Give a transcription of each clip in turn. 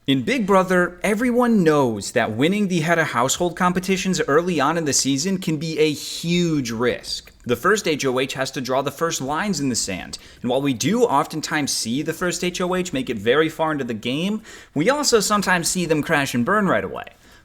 In Big Brother, everyone knows that winning the head of household competitions early on in the season can be a huge risk. The first HOH has to draw the first lines in the sand, and while we do oftentimes see the first HOH make it very far into the game, we also sometimes see them crash and burn right away.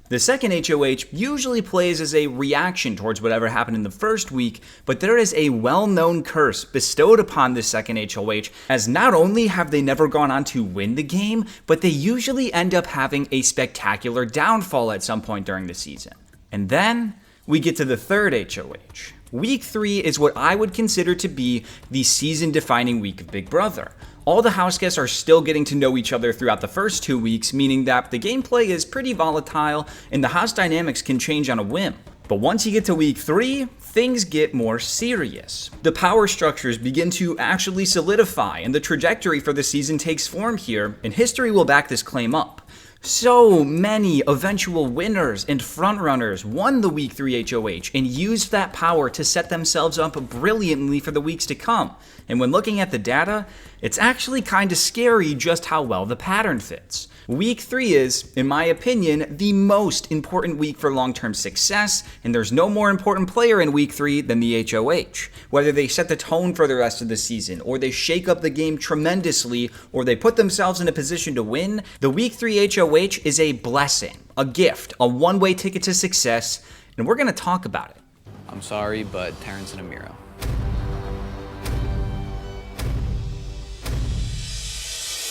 The second HOH usually plays as a reaction towards whatever happened in the first week, but there is a well-known curse bestowed upon the second HOH, as not only have they never gone on to win the game, but they usually end up having a spectacular downfall at some point during the season. And then we get to the third HOH. Week 3 is what I would consider to be the season-defining week of Big Brother. All the house guests are still getting to know each other throughout the first 2 weeks, meaning that the gameplay is pretty volatile and the house dynamics can change on a whim. But once you get to week 3, things get more serious. The power structures begin to actually solidify and the trajectory for the season takes form here, and history will back this claim up. So many eventual winners and frontrunners won the Week 3 HOH and used that power to set themselves up brilliantly for the weeks to come. And when looking at the data, it's actually kind of scary just how well the pattern fits. Week 3 is, in my opinion, the most important week for long-term success, and there's no more important player in Week 3 than the HOH. Whether they set the tone for the rest of the season, or they shake up the game tremendously, or they put themselves in a position to win, the Week 3 HOH is a blessing, a gift, a one-way ticket to success, and we're going to talk about it. I'm sorry, but Terrence and Amira.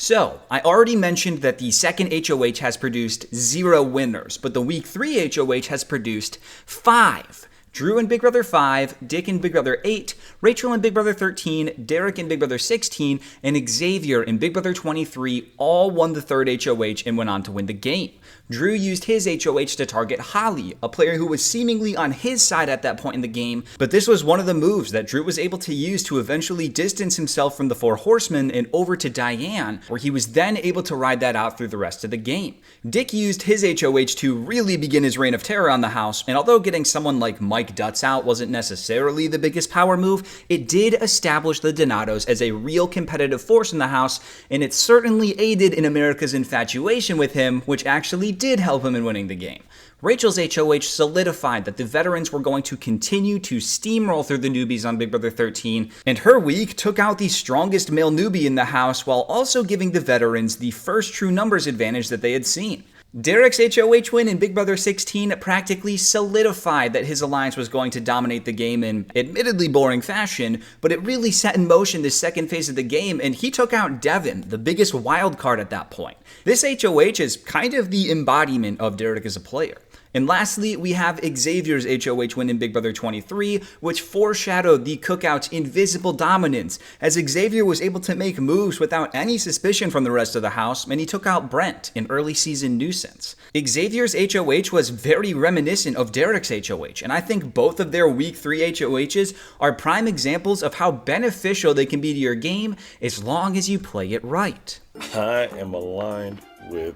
So, I already mentioned that the second HOH has produced 0 winners, but the Week 3 HOH has produced 5. Drew in Big Brother 5, Dick in Big Brother 8, Rachel in Big Brother 13, Derek in Big Brother 16, and Xavier in Big Brother 23 all won the third HOH and went on to win the game. Drew used his HOH to target Holly, a player who was seemingly on his side at that point in the game, but this was one of the moves that Drew was able to use to eventually distance himself from the 4 horsemen and over to Diane, where he was then able to ride that out through the rest of the game. Dick used his HOH to really begin his reign of terror on the house, and although getting someone like Mike Dutz out wasn't necessarily the biggest power move, it did establish the Donatos as a real competitive force in the house, and it certainly aided in America's infatuation with him, which actually did help him in winning the game. Rachel's HOH solidified that the veterans were going to continue to steamroll through the newbies on Big Brother 13, and her week took out the strongest male newbie in the house while also giving the veterans the first true numbers advantage that they had seen. Derek's HOH win in Big Brother 16 practically solidified that his alliance was going to dominate the game in admittedly boring fashion, but it really set in motion the second phase of the game, and he took out Devin, the biggest wild card at that point. This HOH is kind of the embodiment of Derek as a player. And lastly, we have Xavier's HOH win in Big Brother 23, which foreshadowed the Cookout's invisible dominance, as Xavier was able to make moves without any suspicion from the rest of the house, and he took out Brent, an early season nuisance. Xavier's HOH was very reminiscent of Derek's HOH, and I think both of their Week 3 HOHs are prime examples of how beneficial they can be to your game as long as you play it right. I am aligned with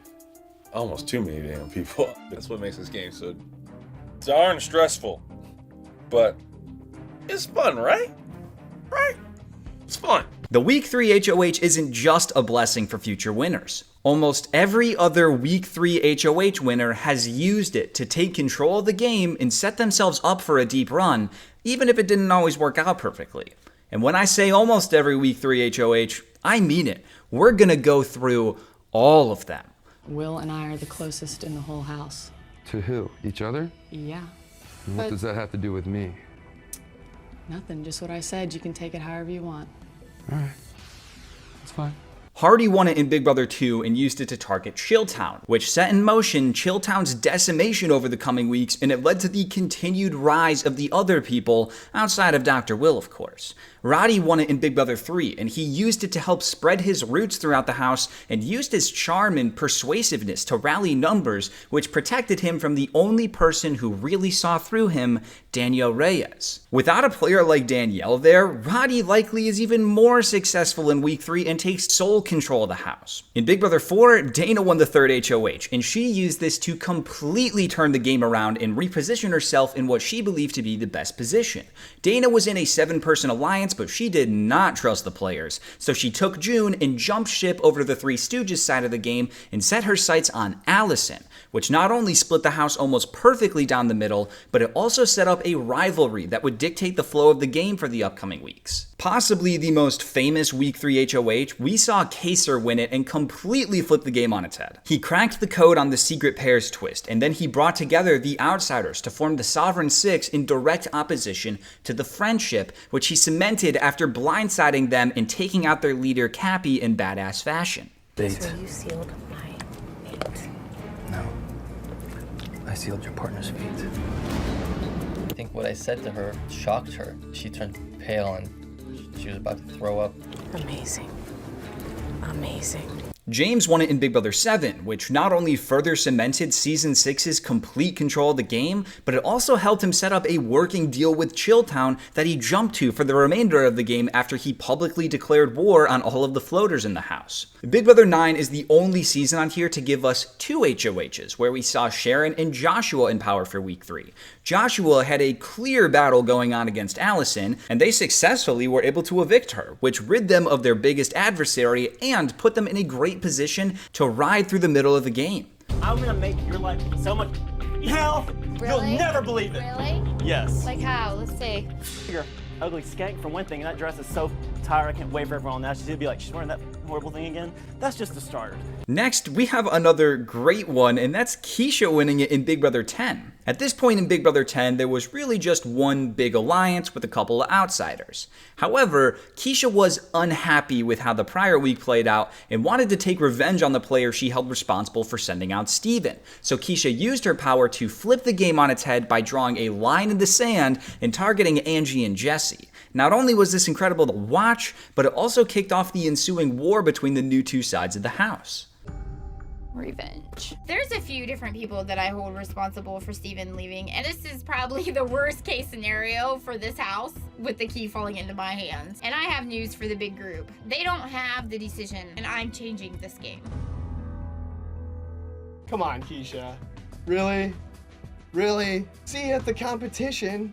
almost too many damn people. That's what makes this game so Darn stressful, but it's fun, right? Right? It's fun. The Week 3 HOH isn't just a blessing for future winners. Almost every other Week 3 HOH winner has used it to take control of the game and set themselves up for a deep run, even if it didn't always work out perfectly. And when I say almost every Week 3 HOH, I mean it. We're gonna go through all of them. Will and I are the closest in the whole house. To who? Each other? Yeah. And what does that have to do with me? Nothing, just what I said. You can take it however you want. All right. That's fine. Hardy won it in Big Brother 2 and used it to target Chilltown, which set in motion Chilltown's decimation over the coming weeks, and it led to the continued rise of the other people, outside of Dr. Will, of course. Roddy won it in Big Brother 3, and he used it to help spread his roots throughout the house and used his charm and persuasiveness to rally numbers, which protected him from the only person who really saw through him, Danielle Reyes. Without a player like Danielle there, Roddy likely is even more successful in Week 3 and takes sole control of the house. In Big Brother 4, Dana won the third HOH, and she used this to completely turn the game around and reposition herself in what she believed to be the best position. Dana was in a 7-person alliance, but she did not trust the players, so she took June and jumped ship over to the Three Stooges side of the game and set her sights on Arisen, which not only split the house almost perfectly down the middle, but it also set up a rivalry that would dictate the flow of the game for the upcoming weeks. Possibly the most famous Week 3 HOH, we saw Kaser win it and completely flip the game on its head. He cracked the code on the secret pairs twist, and then he brought together the Outsiders to form the Sovereign Six in direct opposition to the Friendship, which he cemented after blindsiding them and taking out their leader Cappy in badass fashion. So you sealed my fate. No. I sealed your partner's fate. I think what I said to her shocked her. She turned pale and she was about to throw up. Amazing. Amazing. James won it in Big Brother 7, which not only further cemented Season 6's complete control of the game, but it also helped him set up a working deal with Chilltown that he jumped to for the remainder of the game after he publicly declared war on all of the floaters in the house. Big Brother 9 is the only season on here to give us 2 HOHs, where we saw Sharon and Joshua in power for Week 3. Joshua had a clear battle going on against Arisen, and they successfully were able to evict her, which rid them of their biggest adversary and put them in a great position to ride through the middle of the game. I'm gonna make your life so much hell. Really? You'll never believe it. Really? Yes. Like how? Let's see. You're ugly skank for one thing, and that dress is so tired. I can't wait for everyone now. She's gonna be like, she's wearing that horrible thing again. That's just the starter. Next, we have another great one, and that's Keisha winning it in Big Brother 10. At this point in Big Brother 10, there was really just one big alliance with a couple of outsiders. However, Keisha was unhappy with how the prior week played out and wanted to take revenge on the player she held responsible for sending out Steven. So Keisha used her power to flip the game on its head by drawing a line in the sand and targeting Angie and Jesse. Not only was this incredible to watch, but it also kicked off the ensuing war between the new two sides of the house. Revenge. There's a few different people that I hold responsible for Steven leaving, and this is probably the worst case scenario for this house with the key falling into my hands. And I have news for the big group. They don't have the decision, and I'm changing this game. Come on, Keisha. Really? Really? See you at the competition.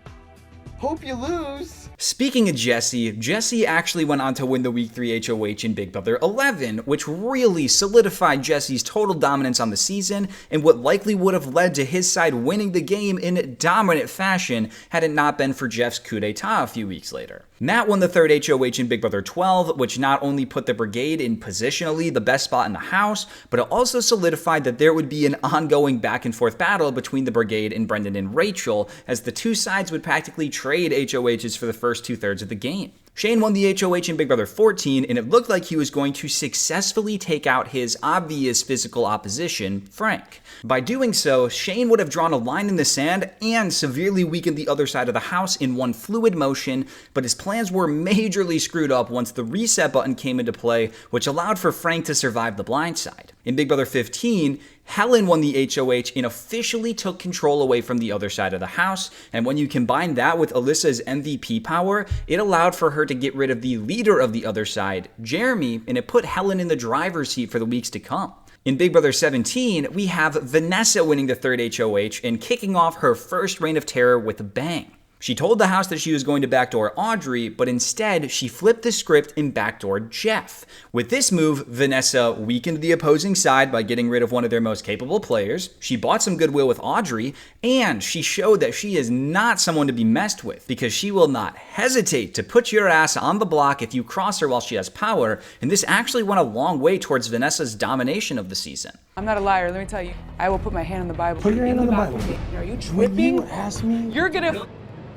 Hope you lose. Speaking of Jesse, Jesse actually went on to win the Week 3 HOH in Big Brother 11, which really solidified Jesse's total dominance on the season and what likely would have led to his side winning the game in dominant fashion had it not been for Jeff's coup d'etat a few weeks later. Matt won the third HOH in Big Brother 12, which not only put the Brigade in positionally the best spot in the house, but it also solidified that there would be an ongoing back and forth battle between the Brigade and Brendan and Rachel, as the two sides would practically trade HOHs for the first 2/3 of the game. Shane won the HOH in Big Brother 14, and it looked like he was going to successfully take out his obvious physical opposition, Frank. By doing so, Shane would have drawn a line in the sand and severely weakened the other side of the house in one fluid motion, but his plans were majorly screwed up once the reset button came into play, which allowed for Frank to survive the blindside. In Big Brother 15, Helen won the HOH and officially took control away from the other side of the house, and when you combine that with Alyssa's MVP power, it allowed for her to get rid of the leader of the other side, Jeremy, and it put Helen in the driver's seat for the weeks to come. In Big Brother 17, we have Vanessa winning the third HOH and kicking off her first reign of terror with a bang. She told the house that she was going to backdoor Audrey, but instead she flipped the script and backdoored Jeff. With this move, Vanessa weakened the opposing side by getting rid of one of their most capable players, she bought some goodwill with Audrey, and she showed that she is not someone to be messed with, because she will not hesitate to put your ass on the block if you cross her while she has power, and this actually went a long way towards Vanessa's domination of the season. I'm not a liar, let me tell you. I will put my hand on the Bible. Put your hand on the Bible. Are you tripping? When you ask me? You're gonna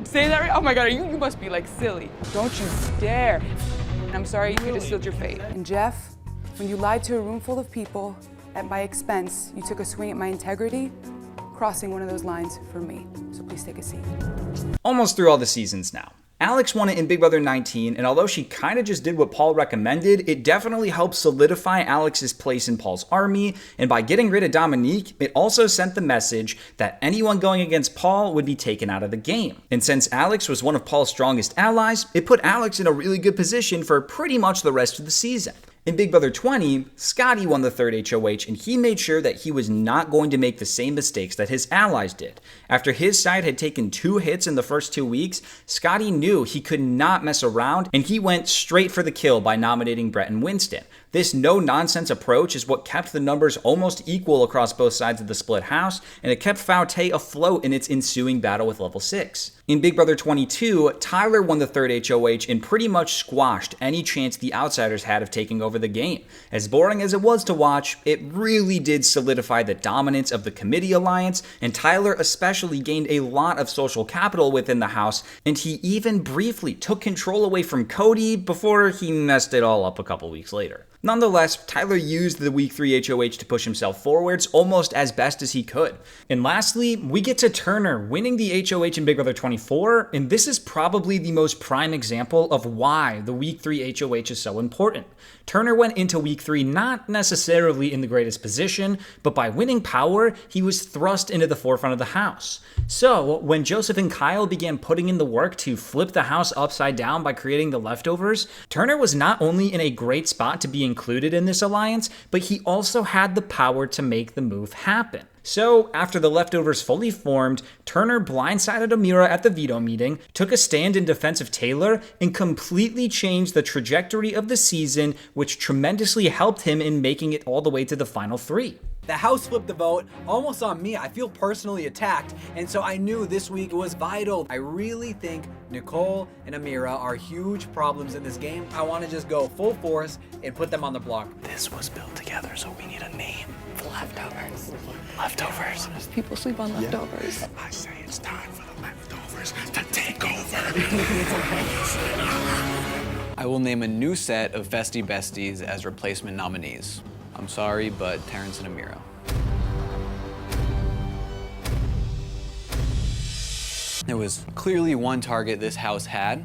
say that right? Oh my God, you must be like silly. Don't you dare. I'm sorry, you just sealed your fate. And Jeff, when you lied to a room full of people at my expense, you took a swing at my integrity, crossing one of those lines for me. So please take a seat. Almost through all the seasons now. Alex won it in Big Brother 19, and although she kind of just did what Paul recommended, it definitely helped solidify Alex's place in Paul's army, and by getting rid of Dominique, it also sent the message that anyone going against Paul would be taken out of the game. And since Alex was one of Paul's strongest allies, it put Alex in a really good position for pretty much the rest of the season. In Big Brother 20, Scotty won the third HOH, and he made sure that he was not going to make the same mistakes that his allies did. After his side had taken 2 hits in the first 2 weeks, Scotty knew he could not mess around, and he went straight for the kill by nominating Brett and Winston. This no-nonsense approach is what kept the numbers almost equal across both sides of the split house, and it kept Faute afloat in its ensuing battle with Level 6. In Big Brother 22, Tyler won the third HOH and pretty much squashed any chance the outsiders had of taking over the game. As boring as it was to watch, it really did solidify the dominance of the committee alliance, and Tyler especially gained a lot of social capital within the house, and he even briefly took control away from Cody before he messed it all up a couple weeks later. Nonetheless, Tyler used the Week 3 HOH to push himself forwards almost as best as he could. And lastly, we get to Turner winning the HOH in Big Brother 24, and this is probably the most prime example of why the Week 3 HOH is so important. Turner went into Week 3 not necessarily in the greatest position, but by winning power, he was thrust into the forefront of the house. So, when Joseph and Kyle began putting in the work to flip the house upside down by creating the leftovers, Turner was not only in a great spot to be included in this alliance, but he also had the power to make the move happen. So, after the leftovers fully formed, Turner blindsided Amira at the veto meeting, took a stand in defense of Taylor, and completely changed the trajectory of the season, which tremendously helped him in making it all the way to the final 3. The house flipped the vote almost on me. I feel personally attacked, and so I knew this week was vital. I really think Nicole and Amira are huge problems in this game. I want to just go full force and put them on the block. This was built together, so we need a name. Leftovers. Leftovers. People sleep on leftovers. I say it's time for the leftovers to take over. I will name a new set of Festy Besties as replacement nominees. I'm sorry, but Terrence and Amira. There was clearly one target this house had,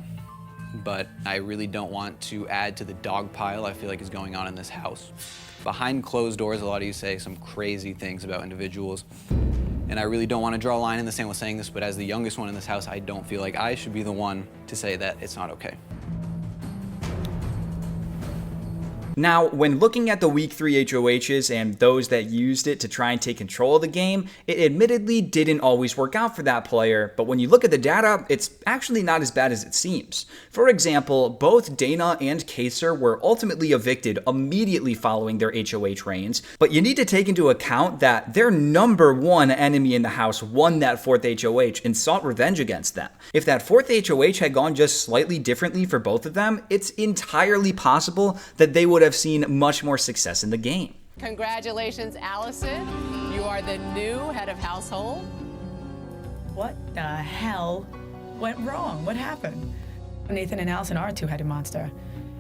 but I really don't want to add to the dog pile I feel like is going on in this house. Behind closed doors, a lot of you say some crazy things about individuals, and I really don't want to draw a line in the sand with saying this, but as the youngest one in this house, I don't feel like I should be the one to say that it's not okay. Now, when looking at the Week 3 HOHs and those that used it to try and take control of the game, it admittedly didn't always work out for that player, but when you look at the data, it's actually not as bad as it seems. For example, both Dana and Kaser were ultimately evicted immediately following their HOH reigns, but you need to take into account that their number one enemy in the house won that 4th HOH and sought revenge against them. If that 4th HOH had gone just slightly differently for both of them, it's entirely possible that they would have seen much more success in the game. Congratulations, Allison. You are the new head of household. What the hell went wrong? What happened? Nathan and Allison are a two-headed monster.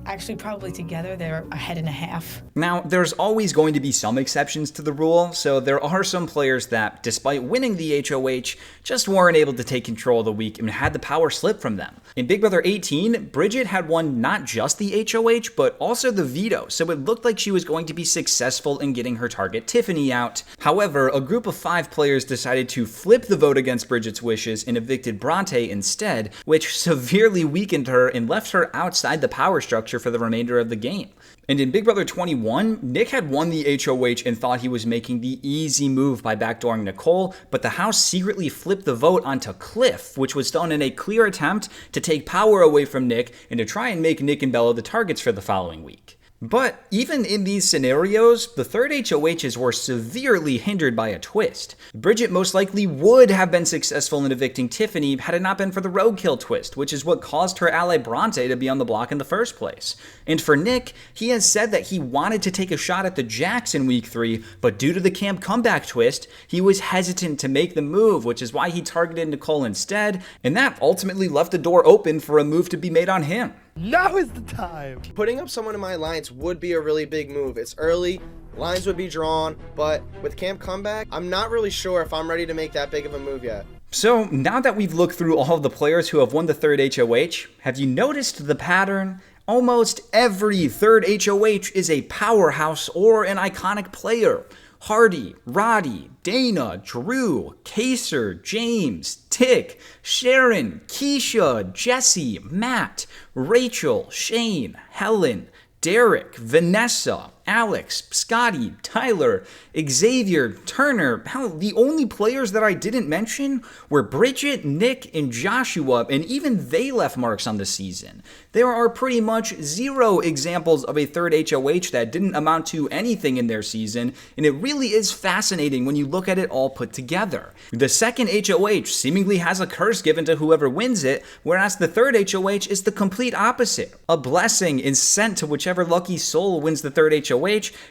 Actually, probably together, they're a head and a half. Now, there's always going to be some exceptions to the rule, so there are some players that, despite winning the HOH, just weren't able to take control of the week and had the power slip from them. In Big Brother 18, Bridget had won not just the HOH, but also the veto, so it looked like she was going to be successful in getting her target Tiffany out. However, a group of 5 players decided to flip the vote against Bridget's wishes and evicted Bronte instead, which severely weakened her and left her outside the power structure for the remainder of the game. And in Big Brother 21, Nick had won the HOH and thought he was making the easy move by backdooring Nicole, but the house secretly flipped the vote onto Cliff, which was done in a clear attempt to take power away from Nick and to try and make Nick and Bella the targets for the following week. But even in these scenarios, the third HOHs were severely hindered by a twist. Bridget most likely would have been successful in evicting Tiffany had it not been for the roadkill twist, which is what caused her ally Bronte to be on the block in the first place. And for Nick, he has said that he wanted to take a shot at the Jacks in Week 3, but due to the camp comeback twist, he was hesitant to make the move, which is why he targeted Nicole instead, and that ultimately left the door open for a move to be made on him. Now is the time. Putting up someone in my alliance would be a really big move. It's early, lines would be drawn, but with camp comeback, I'm not really sure if I'm ready to make that big of a move yet. So now that we've looked through all of the players who have won the third HOH, have you noticed the pattern? Almost every third HOH is a powerhouse or an iconic player. Hardy, Roddy, Dana, Drew, Kaser, James, Tick, Sharon, Keisha, Jesse, Matt, Rachel, Shane, Helen, Derek, Vanessa, Alex, Scotty, Tyler, Xavier, Turner. Hell, the only players that I didn't mention were Bridget, Nick, and Joshua, and even they left marks on the season. There are pretty much 0 examples of a third HOH that didn't amount to anything in their season, and it really is fascinating when you look at it all put together. The second HOH seemingly has a curse given to whoever wins it, whereas the third HOH is the complete opposite. A blessing is sent to whichever lucky soul wins the third HOH,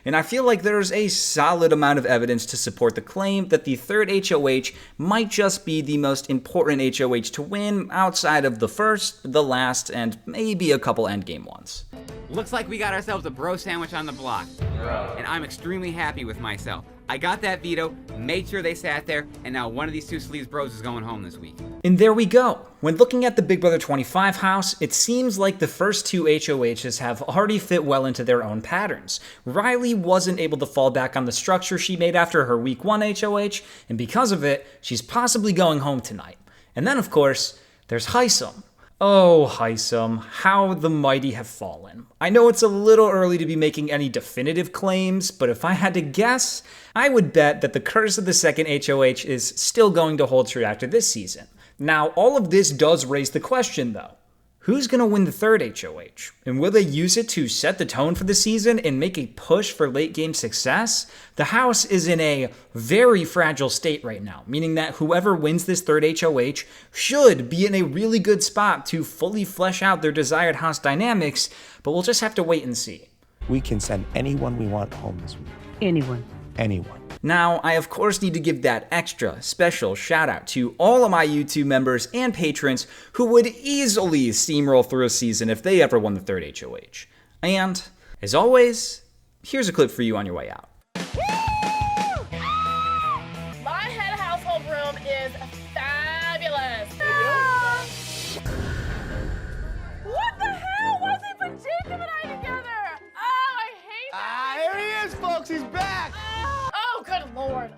and I feel like there's a solid amount of evidence to support the claim that the third HOH might just be the most important HOH to win outside of the first, the last, and maybe a couple endgame ones. Looks like we got ourselves a bro sandwich on the block. And I'm extremely happy with myself. I got that veto, made sure they sat there, and now one of these 2 sleeves bros is going home this week. And there we go. When looking at the Big Brother 25 house, it seems like the first 2 HOHs have already fit well into their own patterns. Riley wasn't able to fall back on the structure she made after her week 1 HOH, and because of it, she's possibly going home tonight. And then, of course, there's Hisam. Oh, Hisam, how the mighty have fallen. I know it's a little early to be making any definitive claims, but if I had to guess, I would bet that the curse of the second HOH is still going to hold true after this season. Now, all of this does raise the question, though. Who's going to win the third HOH? And will they use it to set the tone for the season and make a push for late game success? The house is in a very fragile state right now, meaning that whoever wins this third HOH should be in a really good spot to fully flesh out their desired house dynamics, but we'll just have to wait and see. We can send anyone we want home this week. Anyone. Anyone. Now, I of course need to give that extra special shout out to all of my YouTube members and patrons who would easily steamroll through a season if they ever won the third HOH. And, as always, here's a clip for you on your way out. My head household room is fabulous. What the hell? Why is even Jacob and I together? Oh, I hate that. Here he is, folks. He's back. Oh, good lord.